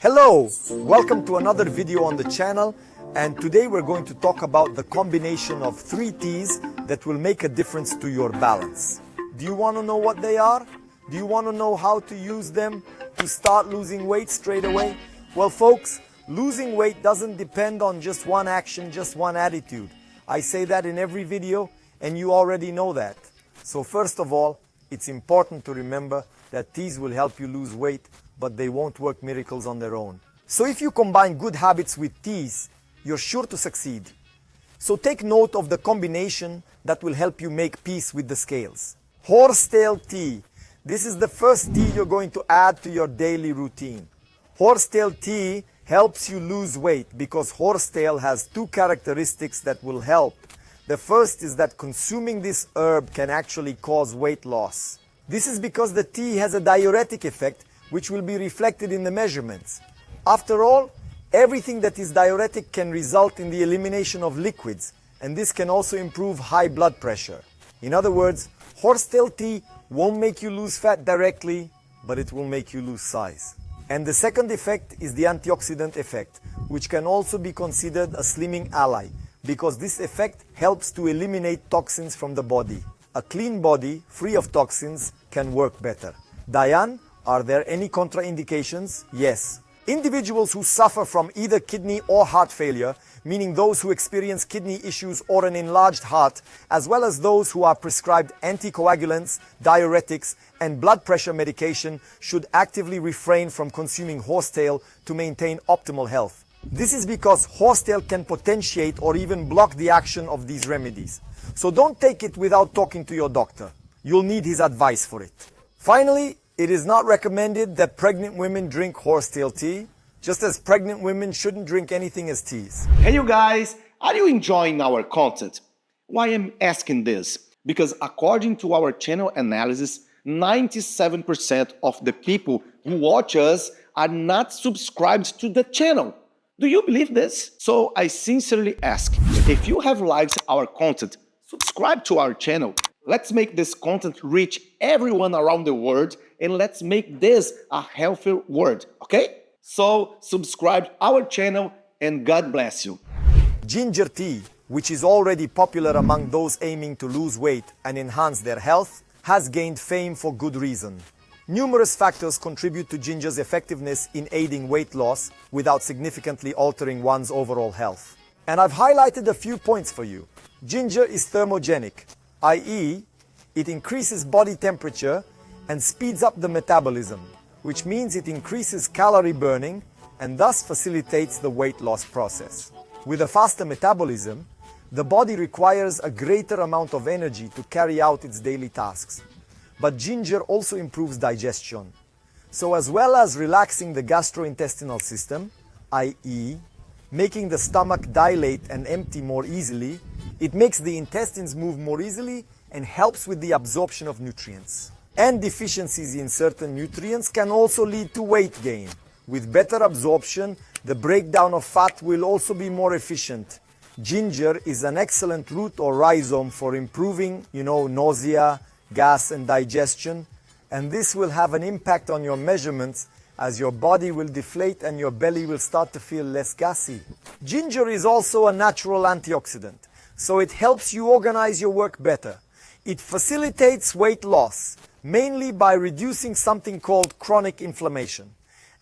Hello, welcome to another video on the channel, and today we're going to talk about the combination of 3 teas that will make a difference to your balance. Do you want to know what they are? Do you want to know how to use them to start losing weight straight away? Well folks, losing weight doesn't depend on just one action, just one attitude. I say that in every video and you already know that. So first of all, it's important to remember that teas will help you lose weight, but they won't work miracles on their own. So if you combine good habits with teas, you're sure to succeed. So take note of the combination that will help you make peace with the scales. Horsetail Tea. This is the first tea you're going to add to your daily routine. Horsetail Tea helps you lose weight because horsetail has 2 characteristics that will help. The first is that consuming this herb can actually cause weight loss. This is because the tea has a diuretic effect which will be reflected in the measurements. After all, everything that is diuretic can result in the elimination of liquids, and this can also improve high blood pressure. In other words, horsetail tea won't make you lose fat directly, but it will make you lose size. And the second effect is the antioxidant effect, which can also be considered a slimming ally, because this effect helps to eliminate toxins from the body. A clean body, free of toxins, can work better. Dayan, are there any contraindications? Yes. Individuals who suffer from either kidney or heart failure, meaning those who experience kidney issues or an enlarged heart, as well as those who are prescribed anticoagulants, diuretics, and blood pressure medication, should actively refrain from consuming horsetail to maintain optimal health. This is because horsetail can potentiate or even block the action of these remedies. So don't take it without talking to your doctor. You'll need his advice for it. Finally, it is not recommended that pregnant women drink horsetail tea, just as pregnant women shouldn't drink anything as teas. Hey you guys, are you enjoying our content? Why I'm asking this? Because according to our channel analysis, 97% of the people who watch us are not subscribed to the channel. Do you believe this? So I sincerely ask, if you have liked our content, subscribe to our channel. Let's make this content reach everyone around the world, and let's make this a healthier world, okay? So subscribe our channel and God bless you. Ginger tea, which is already popular among those aiming to lose weight and enhance their health, has gained fame for good reason. Numerous factors contribute to ginger's effectiveness in aiding weight loss without significantly altering one's overall health. And I've highlighted a few points for you. Ginger is thermogenic, i.e., it increases body temperature and speeds up the metabolism, which means it increases calorie burning and thus facilitates the weight loss process. With a faster metabolism, the body requires a greater amount of energy to carry out its daily tasks. But ginger also improves digestion. So as well as relaxing the gastrointestinal system, i.e., making the stomach dilate and empty more easily, it makes the intestines move more easily and helps with the absorption of nutrients. And deficiencies in certain nutrients can also lead to weight gain. With better absorption, the breakdown of fat will also be more efficient. Ginger is an excellent root or rhizome for improving, nausea, gas and digestion, and this will have an impact on your measurements as your body will deflate and your belly will start to feel less gassy. Ginger is also a natural antioxidant, so it helps you organize your work better. It facilitates weight loss, mainly by reducing something called chronic inflammation.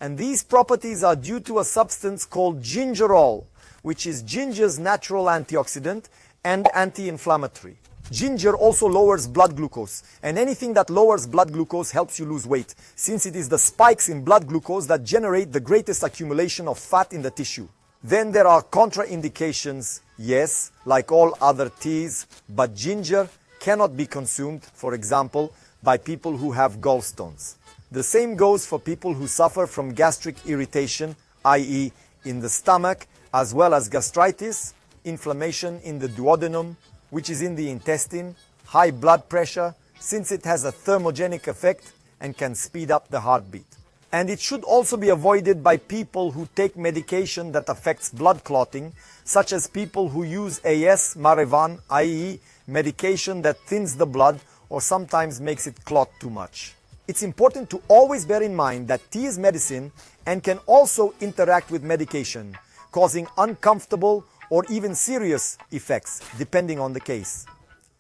And these properties are due to a substance called gingerol, which is ginger's natural antioxidant and anti-inflammatory. Ginger also lowers blood glucose, and anything that lowers blood glucose helps you lose weight, since it is the spikes in blood glucose that generate the greatest accumulation of fat in the tissue. Then there are contraindications, yes, like all other teas, but ginger cannot be consumed, for example, by people who have gallstones. The same goes for people who suffer from gastric irritation, i.e. in the stomach, as well as gastritis, inflammation in the duodenum, which is in the intestine, high blood pressure, since it has a thermogenic effect and can speed up the heartbeat. And it should also be avoided by people who take medication that affects blood clotting, such as people who use AS Marevan, i.e. medication that thins the blood or sometimes makes it clot too much. It's important to always bear in mind that tea is medicine and can also interact with medication, causing uncomfortable or even serious effects depending on the case.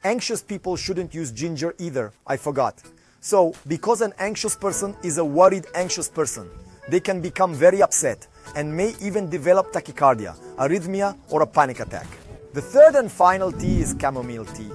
Anxious people shouldn't use ginger either, I forgot. So, because an anxious person is a worried anxious person, they can become very upset and may even develop tachycardia, arrhythmia, or a panic attack. The third and final tea is chamomile tea.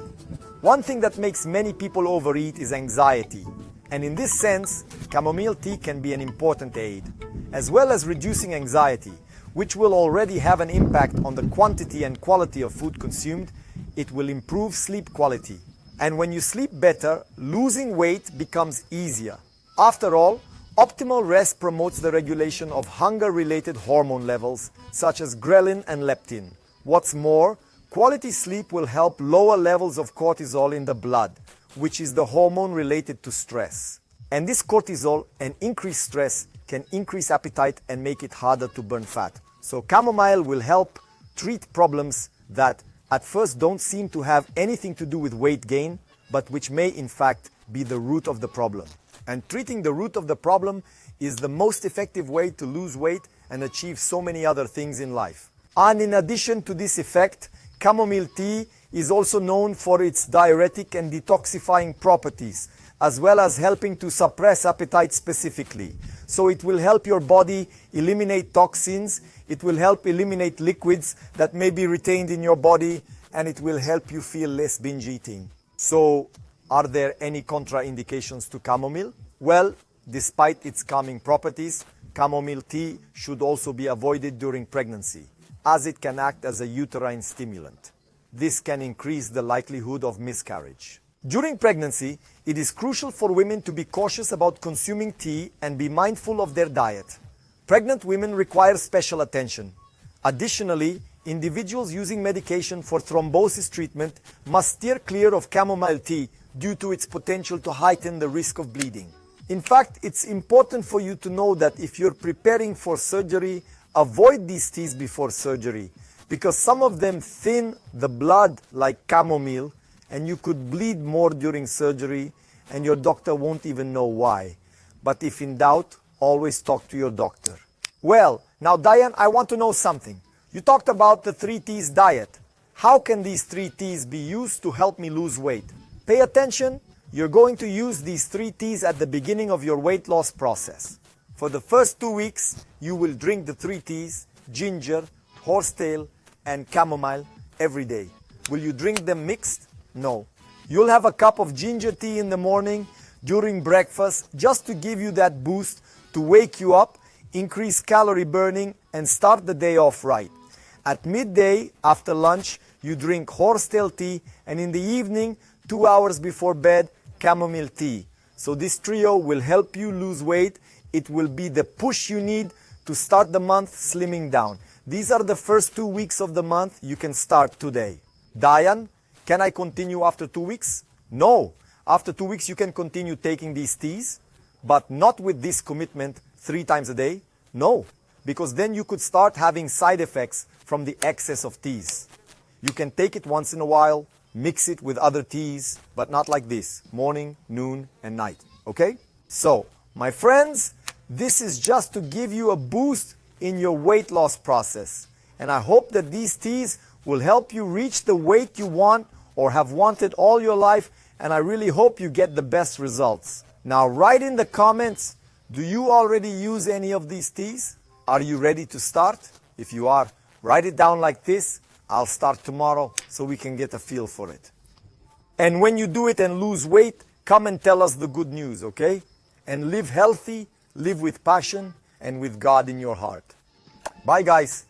One thing that makes many people overeat is anxiety. And in this sense, chamomile tea can be an important aid, as well as reducing anxiety, which will already have an impact on the quantity and quality of food consumed. It will improve sleep quality. And when you sleep better, losing weight becomes easier. After all, optimal rest promotes the regulation of hunger-related hormone levels, such as ghrelin and leptin. What's more, quality sleep will help lower levels of cortisol in the blood, which is the hormone related to stress. And this cortisol and increased stress can increase appetite and make it harder to burn fat. So chamomile will help treat problems that at first don't seem to have anything to do with weight gain, but which may in fact be the root of the problem. And treating the root of the problem is the most effective way to lose weight and achieve so many other things in life. And in addition to this effect, chamomile tea is also known for its diuretic and detoxifying properties, as well as helping to suppress appetite specifically. So it will help your body eliminate toxins, it will help eliminate liquids that may be retained in your body, and it will help you feel less binge eating. So, are there any contraindications to chamomile? Well, despite its calming properties, chamomile tea should also be avoided during pregnancy, as it can act as a uterine stimulant. This can increase the likelihood of miscarriage. During pregnancy, it is crucial for women to be cautious about consuming tea and be mindful of their diet. Pregnant women require special attention. Additionally, individuals using medication for thrombosis treatment must steer clear of chamomile tea due to its potential to heighten the risk of bleeding. In fact, it's important for you to know that if you're preparing for surgery, avoid these teas before surgery, because some of them thin the blood like chamomile, and you could bleed more during surgery, and your doctor won't even know why. But if in doubt, always talk to your doctor. Well, now Dayan, I want to know something. You talked about the 3 T's diet. How can these 3 T's be used to help me lose weight? Pay attention, you're going to use these 3 T's at the beginning of your weight loss process. For the first 2 weeks, you will drink the 3 T's, ginger, horsetail, and chamomile every day. Will you drink them mixed? No. You'll have a cup of ginger tea in the morning during breakfast just to give you that boost to wake you up, increase calorie burning, and start the day off right. At midday, after lunch, you drink horsetail tea, and in the evening, 2 hours before bed, chamomile tea. So this trio will help you lose weight. It will be the push you need to start the month slimming down. These are the first 2 weeks of the month. You can start today. Dayan, can I continue after 2 weeks? No. After 2 weeks, you can continue taking these teas, but not with this commitment 3 times a day. No, because then you could start having side effects from the excess of teas. You can take it once in a while, mix it with other teas, but not like this, morning, noon, and night, okay? So, my friends, this is just to give you a boost in your weight loss process. And I hope that these teas will help you reach the weight you want or have wanted all your life, and I really hope you get the best results. Now, write in the comments, do you already use any of these teas? Are you ready to start? If you are, write it down like this. I'll start tomorrow so we can get a feel for it. And when you do it and lose weight, come and tell us the good news, okay? And live healthy, live with passion, and with God in your heart. Bye, guys.